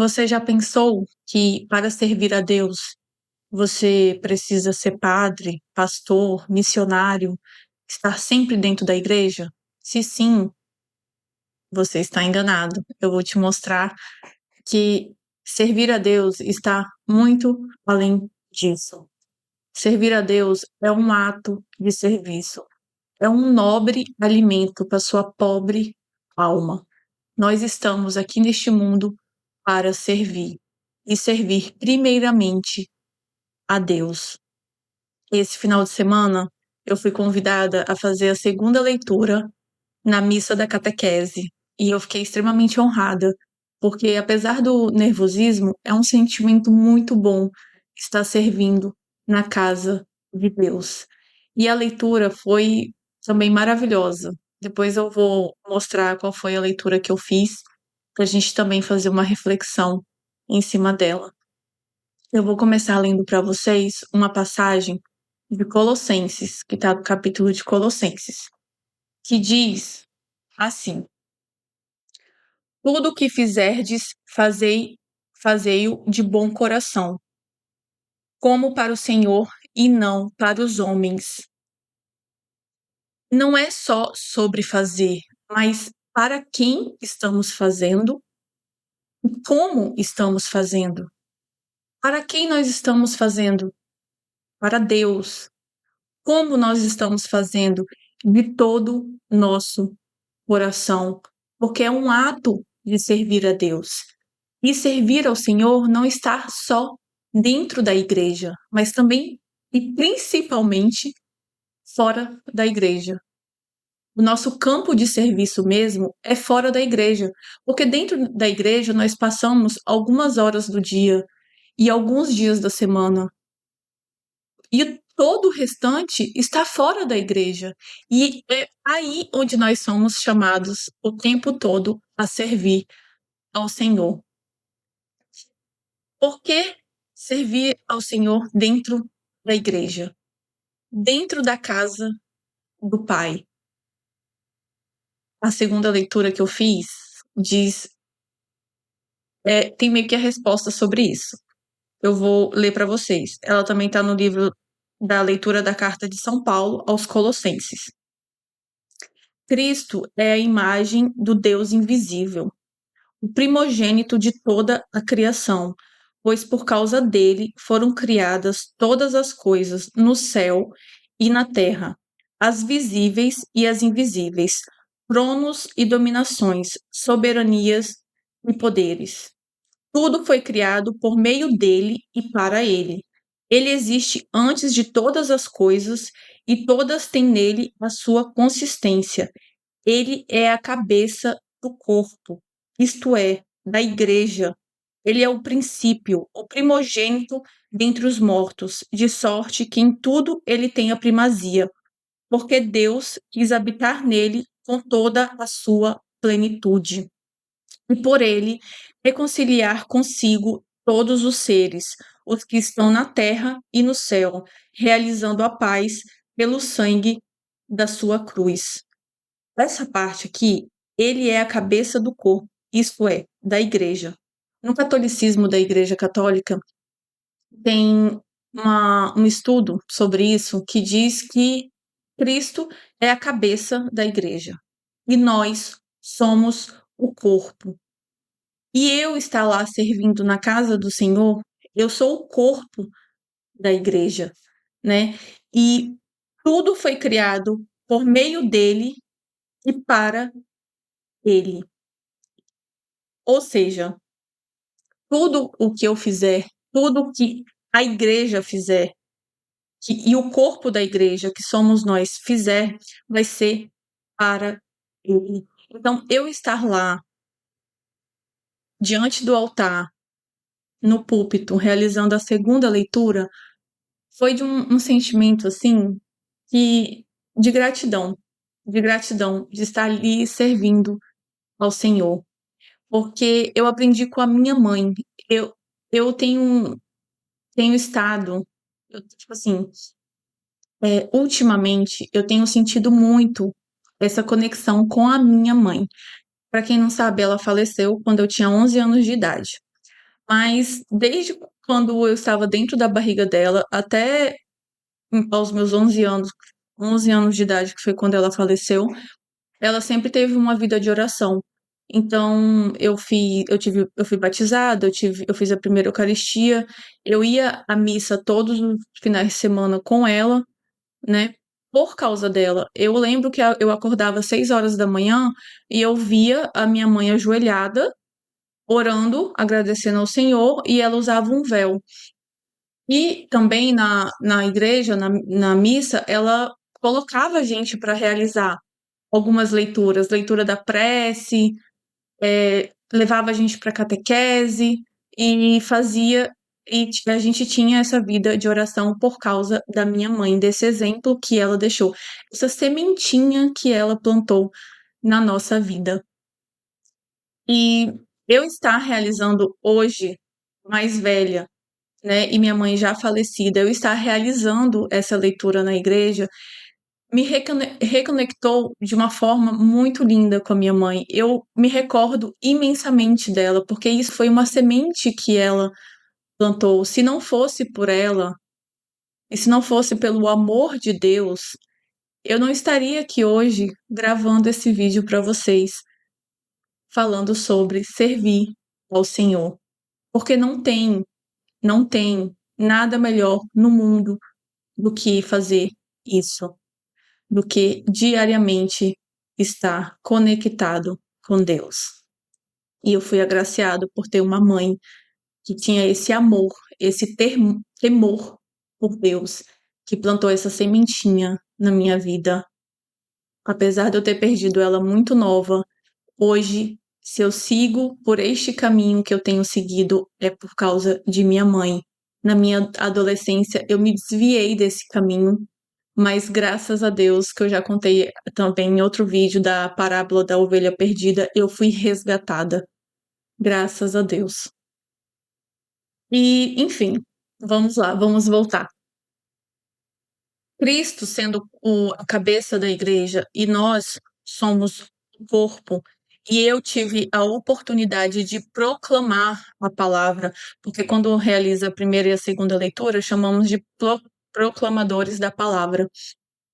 Você já pensou que para servir a Deus você precisa ser padre, pastor, missionário, estar sempre dentro da igreja? Se sim, você está enganado. Eu vou te mostrar que servir a Deus está muito além disso. Servir a Deus é um ato de serviço, é um nobre alimento para sua pobre alma. Nós estamos aqui neste mundo para servir e servir primeiramente a Deus. Esse final de semana eu fui convidada a fazer a segunda leitura na missa da catequese e eu fiquei extremamente honrada, porque apesar do nervosismo, é um sentimento muito bom estar servindo na casa de Deus. E a leitura foi também maravilhosa. Depois eu vou mostrar qual foi a leitura que eu fiz, para a gente também fazer uma reflexão em cima dela. Eu vou começar lendo para vocês uma passagem de Colossenses, que está no capítulo de Colossenses, que diz assim: tudo o que fizerdes, fazei-o de bom coração, como para o Senhor e não para os homens. Não é só sobre fazer, mas para quem estamos fazendo e como estamos fazendo. Para quem nós estamos fazendo? Para Deus. Como nós estamos fazendo? De todo nosso coração, porque é um ato de servir a Deus. E servir ao Senhor não está só dentro da igreja, mas também e principalmente fora da igreja. O nosso campo de serviço mesmo é fora da igreja, porque dentro da igreja nós passamos algumas horas do dia e alguns dias da semana. E todo o restante está fora da igreja. E é aí onde nós somos chamados o tempo todo a servir ao Senhor. Por que servir ao Senhor dentro da igreja? Dentro da casa do Pai. A segunda leitura que eu fiz diz, tem meio que a resposta sobre isso. Eu vou ler para vocês. Ela também está no livro da leitura da Carta de São Paulo aos Colossenses. Cristo é a imagem do Deus invisível, o primogênito de toda a criação, pois por causa dele foram criadas todas as coisas no céu e na terra, as visíveis e as invisíveis, tronos e dominações, soberanias e poderes. Tudo foi criado por meio dele e para ele. Ele existe antes de todas as coisas e todas têm nele a sua consistência. Ele é a cabeça do corpo, isto é, da igreja. Ele é o princípio, o primogênito dentre os mortos, de sorte que em tudo ele tem a primazia, porque Deus quis habitar nele com toda a sua plenitude. E por ele reconciliar consigo todos os seres, os que estão na terra e no céu, realizando a paz pelo sangue da sua cruz. Essa parte aqui, ele é a cabeça do corpo, isto é, da igreja. No catolicismo da Igreja Católica, tem um estudo sobre isso que diz que Cristo é a cabeça da igreja e nós somos o corpo. E eu estar lá servindo na casa do Senhor, eu sou o corpo da igreja, né? E tudo foi criado por meio dele e para ele. Ou seja, tudo o que eu fizer, tudo o que a igreja fizer, e o corpo da igreja, que somos nós, fizer, vai ser para ele. Então, eu estar lá, diante do altar, no púlpito, realizando a segunda leitura, foi de um sentimento, assim, que, de gratidão, de estar ali servindo ao Senhor. Porque eu aprendi com a minha mãe. Eu tenho estado, tipo assim, ultimamente, eu tenho sentido muito essa conexão com a minha mãe. Para quem não sabe, ela faleceu quando eu tinha 11 anos de idade. Mas desde quando eu estava dentro da barriga dela até aos meus 11 anos de idade, que foi quando ela faleceu, ela sempre teve uma vida de oração. Então, eu fui batizada, eu fiz a primeira Eucaristia, eu ia à missa todos os finais de semana com ela, né? Por causa dela. Eu lembro que eu acordava às 6 horas da manhã e eu via a minha mãe ajoelhada, orando, agradecendo ao Senhor, e ela usava um véu. E também na igreja, na missa, ela colocava a gente para realizar algumas leituras, leitura da prece, levava a gente para catequese e fazia. A gente tinha essa vida de oração por causa da minha mãe, desse exemplo que ela deixou, essa sementinha que ela plantou na nossa vida. E eu estar realizando hoje, mais velha, né, e minha mãe já falecida, eu estar realizando essa leitura na igreja, me reconectou de uma forma muito linda com a minha mãe. Eu me recordo imensamente dela, porque isso foi uma semente que ela plantou. Se não fosse por ela, e se não fosse pelo amor de Deus, eu não estaria aqui hoje gravando esse vídeo para vocês, falando sobre servir ao Senhor. Porque não tem nada melhor no mundo do que fazer isso, do que diariamente estar conectado com Deus. E eu fui agraciado por ter uma mãe que tinha esse amor, esse temor por Deus, que plantou essa sementinha na minha vida. Apesar de eu ter perdido ela muito nova, hoje, se eu sigo por este caminho que eu tenho seguido, é por causa de minha mãe. Na minha adolescência, eu me desviei desse caminho, mas graças a Deus, que eu já contei também em outro vídeo da parábola da ovelha perdida, eu fui resgatada. Graças a Deus. E, enfim, vamos lá, vamos voltar. Cristo sendo a cabeça da igreja e nós somos o corpo. E eu tive a oportunidade de proclamar a palavra, porque quando realiza a primeira e a segunda leitura, chamamos de proclamadores da palavra.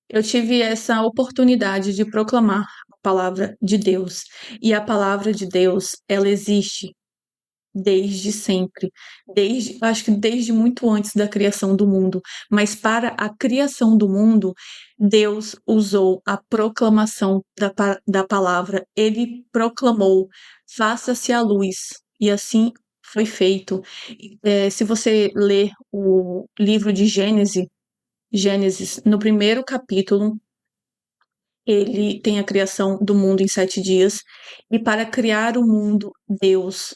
Eu tive essa oportunidade de proclamar a palavra de Deus. E a palavra de Deus, ela existe desde sempre, acho que desde muito antes da criação do mundo, mas para a criação do mundo, Deus usou a proclamação da palavra, ele proclamou: faça-se a luz, e assim foi feito. Se você ler o livro de Gênesis, no primeiro capítulo, ele tem a criação do mundo em 7 dias, e para criar o mundo, Deus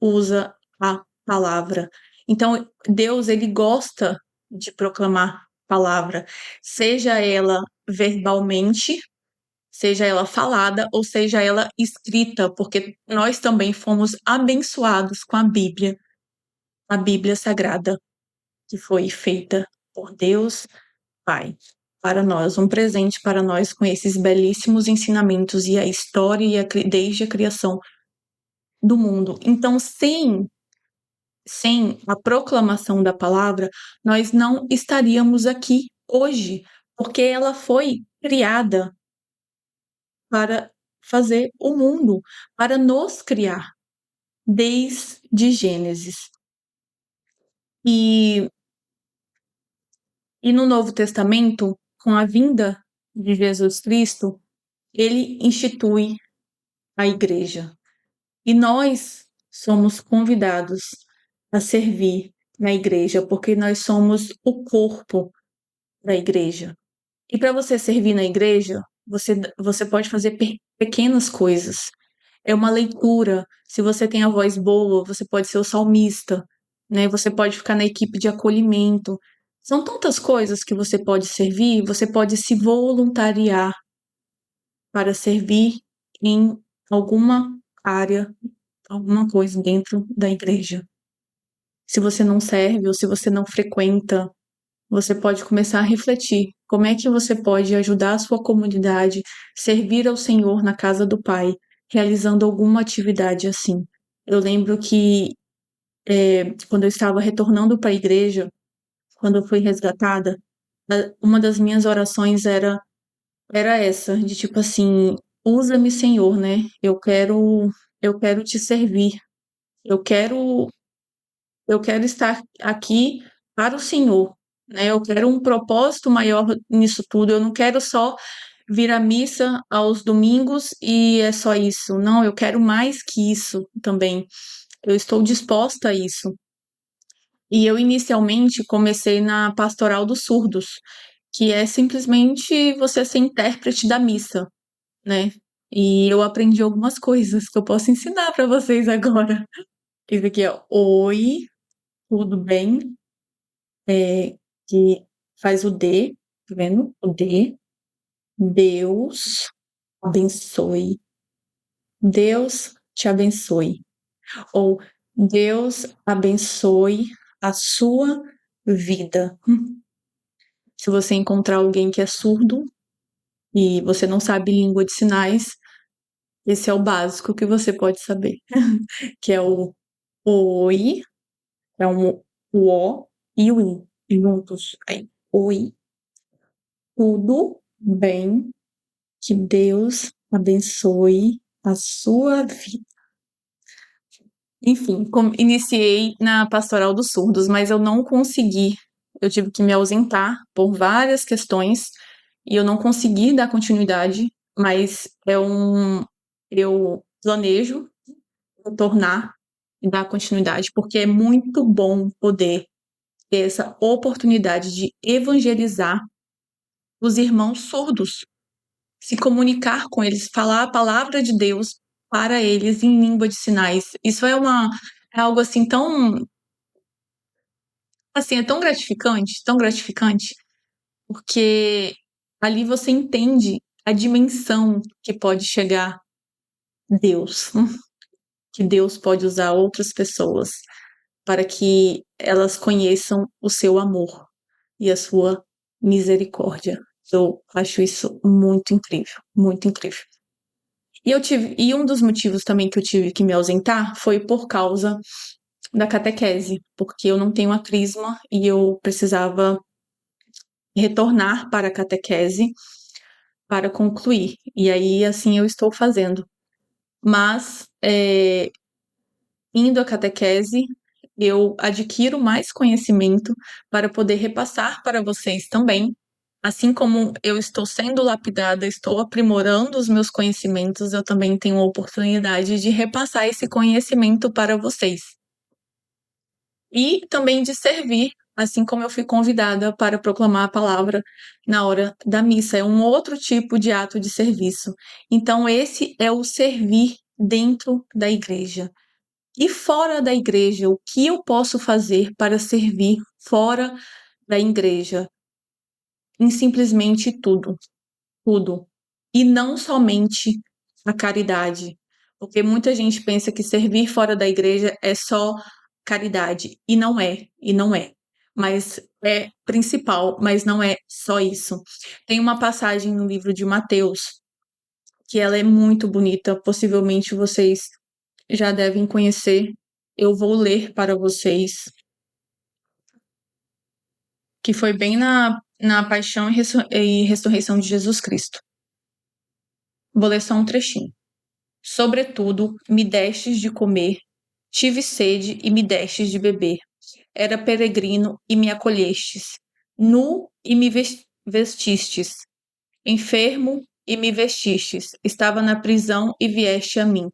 usa a palavra. Então, Deus, ele gosta de proclamar palavra, seja ela verbalmente, seja ela falada ou seja ela escrita, porque nós também fomos abençoados com a Bíblia Sagrada, que foi feita por Deus Pai. Para nós, um presente para nós com esses belíssimos ensinamentos e a história desde a criação do mundo. Então, sem a proclamação da palavra, nós não estaríamos aqui hoje, porque ela foi criada para fazer o mundo, para nos criar, desde Gênesis. E, e no Novo Testamento, com a vinda de Jesus Cristo, ele institui a igreja. E nós somos convidados a servir na igreja, porque nós somos o corpo da igreja. E para você servir na igreja, você pode fazer pequenas coisas. É uma leitura. Se você tem a voz boa, você pode ser o salmista, né? Você pode ficar na equipe de acolhimento. São tantas coisas que você pode servir, você pode se voluntariar para servir em alguma área, alguma coisa dentro da igreja. Se você não serve ou se você não frequenta, você pode começar a refletir como é que você pode ajudar a sua comunidade, servir ao Senhor na casa do Pai, realizando alguma atividade assim. Eu lembro que quando eu estava retornando para a igreja, quando eu fui resgatada, uma das minhas orações era essa, de tipo assim, usa-me, Senhor, né? Eu quero te servir. Eu quero eu quero estar aqui para o Senhor, né? Eu quero um propósito maior nisso tudo. Eu não quero só vir à missa aos domingos e é só isso. Não, eu quero mais que isso também. Eu estou disposta a isso. E eu inicialmente comecei na Pastoral dos Surdos, que é simplesmente você ser intérprete da missa, né? E eu aprendi algumas coisas que eu posso ensinar para vocês agora. Isso aqui é oi, tudo bem? Que faz o D, tá vendo? O D. Deus abençoe. Deus te abençoe. Ou Deus abençoe a sua vida. Se você encontrar alguém que é surdo e você não sabe língua de sinais, esse é o básico que você pode saber, que é o oi, é o O e o I juntos. Aí, oi, tudo bem, que Deus abençoe a sua vida. Enfim, iniciei na Pastoral dos Surdos, mas eu não consegui. Eu tive que me ausentar por várias questões e eu não consegui dar continuidade, mas eu planejo retornar e dar continuidade, porque é muito bom poder ter essa oportunidade de evangelizar os irmãos surdos, se comunicar com eles, falar a palavra de Deus para eles em língua de sinais. Isso é algo assim assim, é tão gratificante, porque ali você entende a dimensão que pode chegar Deus, que Deus pode usar outras pessoas para que elas conheçam o seu amor e a sua misericórdia. Eu acho isso muito incrível, muito incrível. E um dos motivos também que eu tive que me ausentar foi por causa da catequese, porque eu não tenho a crisma e eu precisava retornar para a catequese para concluir. E aí, assim, eu estou fazendo. Mas, indo à catequese, eu adquiro mais conhecimento para poder repassar para vocês também. Assim como eu estou sendo lapidada, estou aprimorando os meus conhecimentos, eu também tenho a oportunidade de repassar esse conhecimento para vocês. E também de servir, assim como eu fui convidada para proclamar a palavra na hora da missa. É um outro tipo de ato de serviço. Então, esse é o servir dentro da igreja. E fora da igreja, o que eu posso fazer para servir fora da igreja? Em simplesmente tudo, tudo. E não somente a caridade, porque muita gente pensa que servir fora da igreja é só caridade, e não é. Mas é principal, mas não é só isso. Tem uma passagem no livro de Mateus que ela é muito bonita, possivelmente vocês já devem conhecer. Eu vou ler para vocês, que foi bem na paixão e ressurreição de Jesus Cristo. Vou ler só um trechinho. Sobretudo, me destes de comer, tive sede e me destes de beber. Era peregrino e me acolhestes, nu e me vestistes, enfermo e me vestistes, estava na prisão e vieste a mim.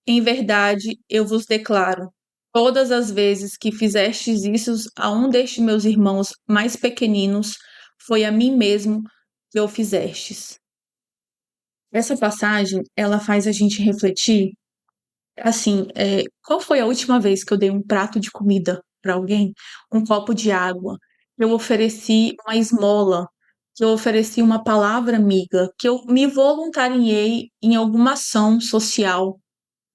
Em verdade, eu vos declaro, todas as vezes que fizestes isso a um destes meus irmãos mais pequeninos, foi a mim mesmo que o fizestes. Essa passagem, ela faz a gente refletir, assim, qual foi a última vez que eu dei um prato de comida para alguém, um copo de água, que eu ofereci uma esmola, que eu ofereci uma palavra amiga, que eu me voluntariei em alguma ação social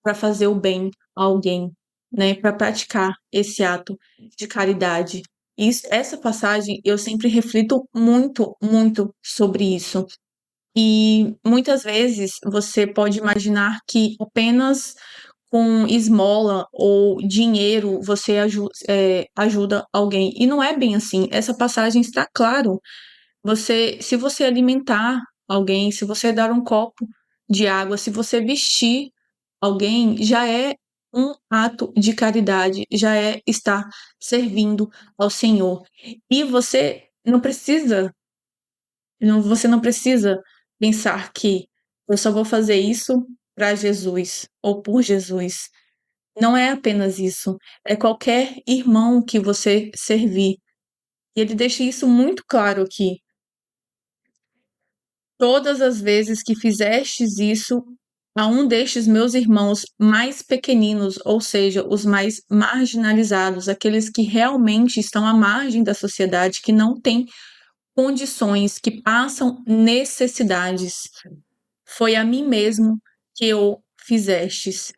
para fazer o bem a alguém, né, para praticar esse ato de caridade. Essa passagem eu sempre reflito muito, muito sobre isso. E muitas vezes você pode imaginar que apenas com esmola ou dinheiro você ajuda alguém. E não é bem assim. Essa passagem está claro. Se você alimentar alguém, se você dar um copo de água, se você vestir alguém, já é um ato de caridade, já é estar servindo ao Senhor. E você não precisa pensar que eu só vou fazer isso para Jesus ou por Jesus. Não é apenas isso, é qualquer irmão que você servir. E ele deixa isso muito claro aqui. Todas as vezes que fizestes isso a um destes meus irmãos mais pequeninos, ou seja, os mais marginalizados, aqueles que realmente estão à margem da sociedade, que não têm condições, que passam necessidades, foi a mim mesmo que eu fizestes.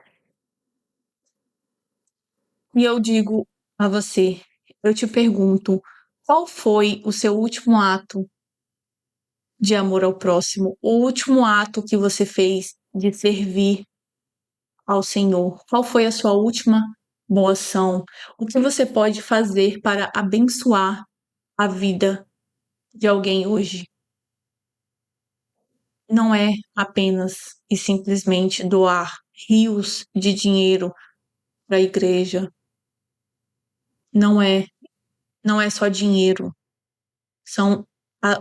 E eu digo a você, eu te pergunto, qual foi o seu último ato de amor ao próximo? O último ato que você fez de servir ao Senhor? Qual foi a sua última boa ação? O que você pode fazer para abençoar a vida de alguém hoje? Não é apenas e simplesmente doar rios de dinheiro para a igreja. Não é, não é só dinheiro. São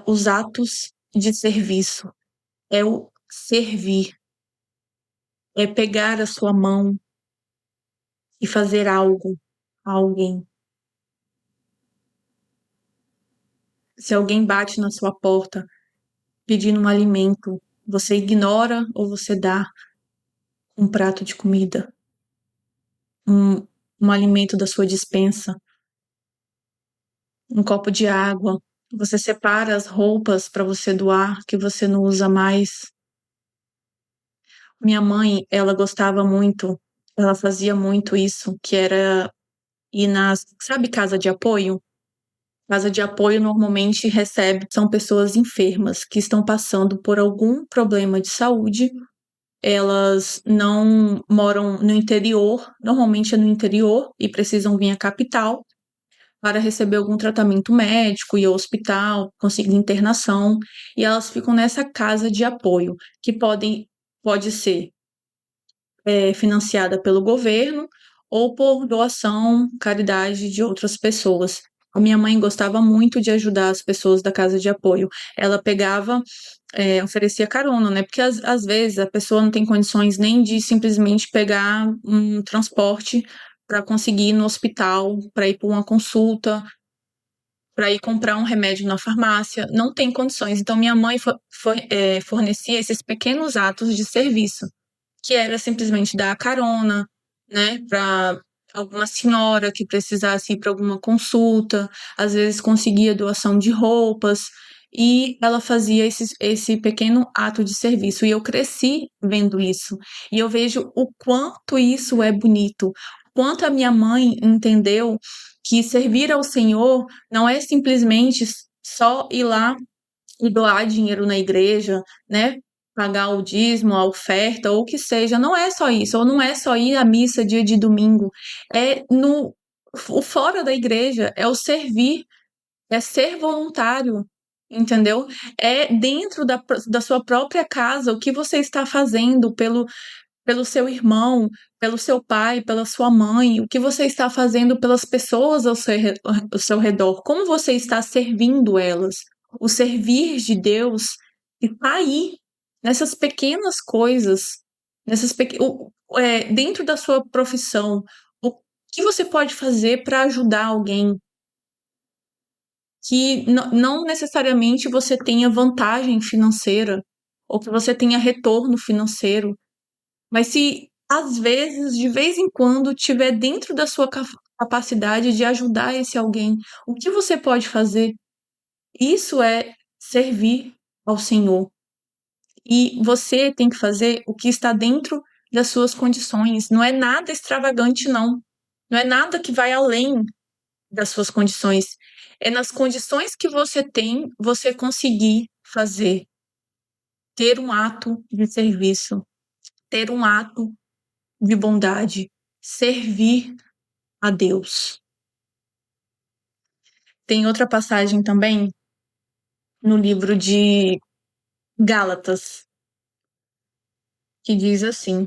os atos de serviço. É o servir. É pegar a sua mão e fazer algo a alguém. Se alguém bate na sua porta pedindo um alimento, você ignora ou você dá um prato de comida, um, um alimento da sua despensa, um copo de água. Você separa as roupas para você doar que você não usa mais. Minha mãe, ela gostava muito, ela fazia muito isso, que era ir sabe, casa de apoio? Casa de apoio normalmente são pessoas enfermas que estão passando por algum problema de saúde. Elas não moram no interior, normalmente é no interior e precisam vir à capital para receber algum tratamento médico, ir ao hospital, conseguir internação, e elas ficam nessa casa de apoio, que pode ser financiada pelo governo ou por doação, caridade de outras pessoas. A minha mãe gostava muito de ajudar as pessoas da casa de apoio. Ela pegava, oferecia carona, né? Porque às vezes a pessoa não tem condições nem de simplesmente pegar um transporte para conseguir ir no hospital, para ir para uma consulta, para ir comprar um remédio na farmácia. Não tem condições. Então, minha mãe fornecia esses pequenos atos de serviço que era simplesmente dar a carona, né, para alguma senhora que precisasse ir para alguma consulta, às vezes conseguia doação de roupas, e ela fazia esse pequeno ato de serviço. E eu cresci vendo isso, e eu vejo o quanto isso é bonito, o quanto a minha mãe entendeu que servir ao Senhor não é simplesmente só ir lá e doar dinheiro na igreja, né? Pagar o dízimo, a oferta, ou o que seja. Não é só isso, ou não é só ir à missa dia de domingo. É o fora da igreja, é o servir, é ser voluntário, entendeu? É dentro da sua própria casa, o que você está fazendo pelo seu irmão, pelo seu pai, pela sua mãe, o que você está fazendo pelas pessoas ao seu redor, como você está servindo elas. O servir de Deus está aí, nessas pequenas coisas, dentro da sua profissão. O que você pode fazer para ajudar alguém que não necessariamente você tenha vantagem financeira ou que você tenha retorno financeiro, mas se às vezes, de vez em quando, tiver dentro da sua capacidade de ajudar esse alguém, o que você pode fazer? Isso é servir ao Senhor. E você tem que fazer o que está dentro das suas condições. Não é nada extravagante, não. Não é nada que vai além das suas condições. É nas condições que você tem, você conseguir ter um ato de serviço, ter um ato de bondade, servir a Deus. Tem outra passagem também no livro de Gálatas, que diz assim.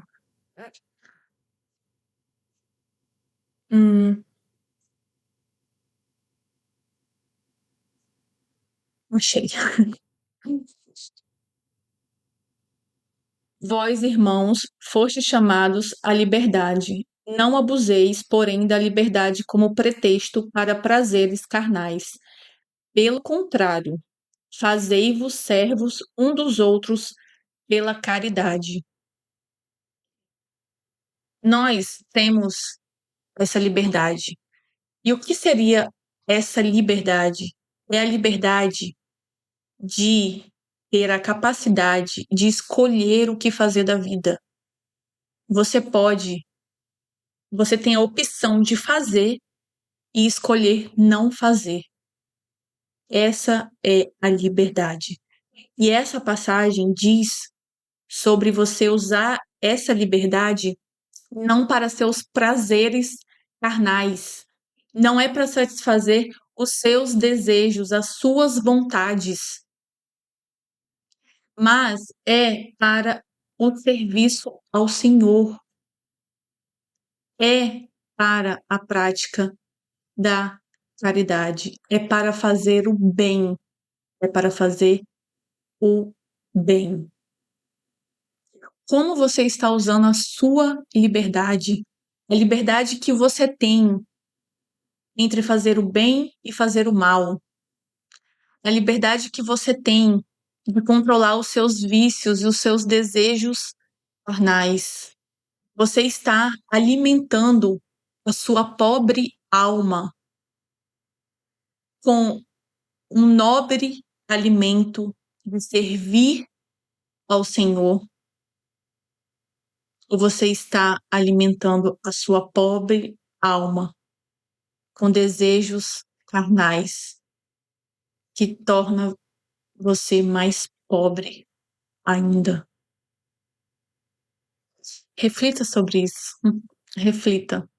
Hum, achei. Vós, irmãos, fostes chamados à liberdade. Não abuseis, porém, da liberdade como pretexto para prazeres carnais. Pelo contrário, fazei-vos servos um dos outros pela caridade. Nós temos essa liberdade. E o que seria essa liberdade? É a liberdade de ter a capacidade de escolher o que fazer da vida. Você tem a opção de fazer e escolher não fazer. Essa é a liberdade. E essa passagem diz sobre você usar essa liberdade não para seus prazeres carnais, não é para satisfazer os seus desejos, as suas vontades, mas é para o serviço ao Senhor, é para a prática da caridade, é para fazer o bem, é para fazer o bem. Como você está usando a sua liberdade, a liberdade que você tem entre fazer o bem e fazer o mal, a liberdade que você tem de controlar os seus vícios e os seus desejos carnais. Você está alimentando a sua pobre alma com um nobre alimento de servir ao Senhor, ou você está alimentando a sua pobre alma com desejos carnais que torna você mais pobre ainda? Reflita sobre isso. Reflita.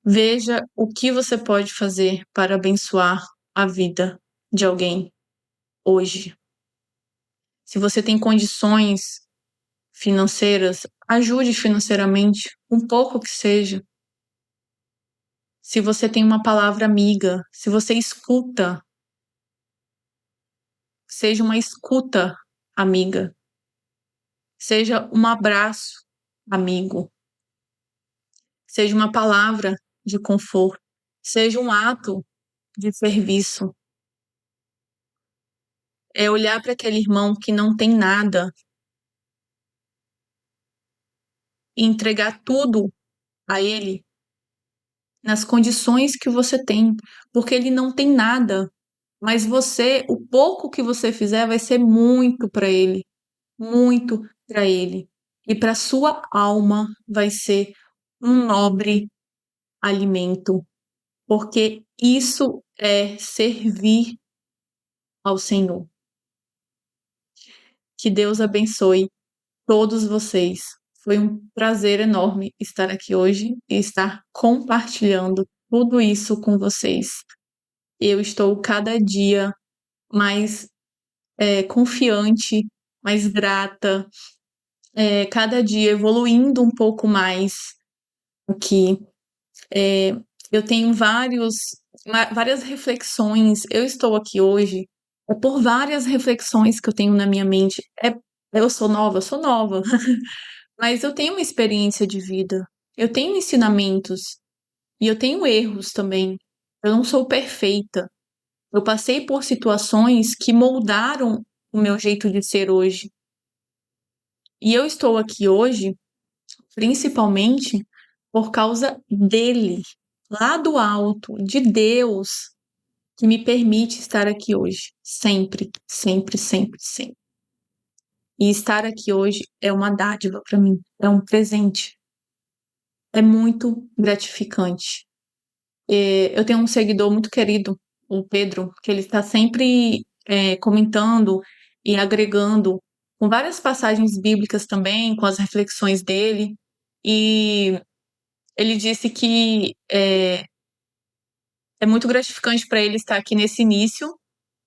Veja o que você pode fazer para abençoar a vida de alguém hoje. Se você tem condições financeiras, ajude financeiramente, um pouco que seja. Se você tem uma palavra amiga, se você escuta, seja uma escuta amiga, seja um abraço amigo, seja uma palavra de conforto, seja um ato de serviço. É olhar para aquele irmão que não tem nada e entregar tudo a ele nas condições que você tem, porque ele não tem nada, mas você, o pouco que você fizer vai ser muito para ele. E para sua alma vai ser um nobre alimento, porque isso é servir ao Senhor. Que Deus abençoe todos vocês. Foi um prazer enorme estar aqui hoje e estar compartilhando tudo isso com vocês. Eu estou cada dia mais confiante, mais grata, cada dia evoluindo um pouco mais aqui. Eu tenho várias reflexões. Eu estou aqui hoje por várias reflexões que eu tenho na minha mente. Eu sou nova, mas eu tenho uma experiência de vida. Eu tenho ensinamentos e eu tenho erros também. Eu não sou perfeita. Eu passei por situações que moldaram o meu jeito de ser hoje. E eu estou aqui hoje, principalmente por causa dele, lá do alto, de Deus, que me permite estar aqui hoje. Sempre, sempre, sempre, sempre. E estar aqui hoje é uma dádiva para mim, é um presente. É muito gratificante. Eu tenho um seguidor muito querido, o Pedro, que ele está sempre comentando e agregando com várias passagens bíblicas também, com as reflexões dele, e ele disse que é muito gratificante para ele estar aqui nesse início,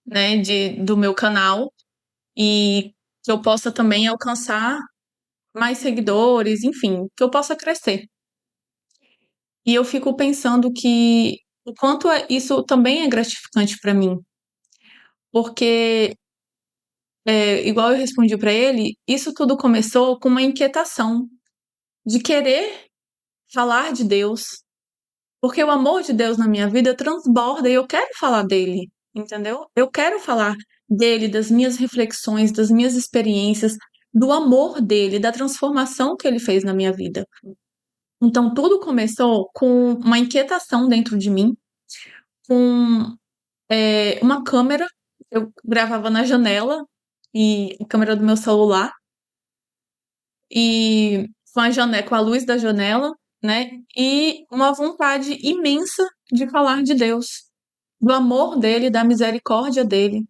né, do meu canal, e que eu possa também alcançar mais seguidores, enfim, que eu possa crescer. E eu fico pensando que o quanto isso também é gratificante para mim, porque, igual eu respondi para ele, isso tudo começou com uma inquietação de querer falar de Deus, porque o amor de Deus na minha vida transborda e eu quero falar dele, entendeu? Eu quero falar dele, das minhas reflexões, das minhas experiências, do amor dele, da transformação que ele fez na minha vida. Então, tudo começou com uma inquietação dentro de mim, com uma câmera. Eu gravava na janela, e a câmera do meu celular, e com a luz da janela, né? E uma vontade imensa de falar de Deus, do amor dele, da misericórdia dele,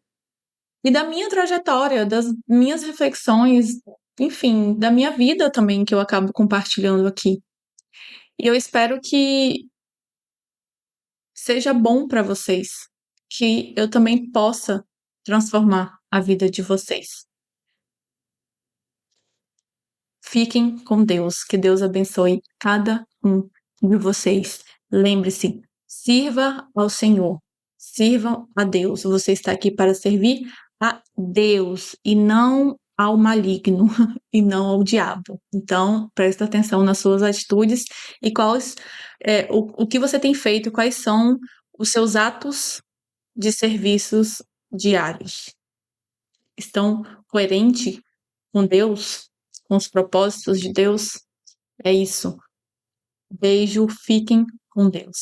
e da minha trajetória, das minhas reflexões, enfim, da minha vida também, que eu acabo compartilhando aqui. E eu espero que seja bom para vocês, que eu também possa transformar a vida de vocês. Fiquem com Deus, que Deus abençoe cada um de vocês. Lembre-se, sirva ao Senhor, sirvam a Deus. Você está aqui para servir a Deus e não ao maligno e não ao diabo. Então, presta atenção nas suas atitudes e o que você tem feito, quais são os seus atos de serviços diários. Estão coerentes com Deus, com os propósitos de Deus? É isso. Beijo, fiquem com Deus.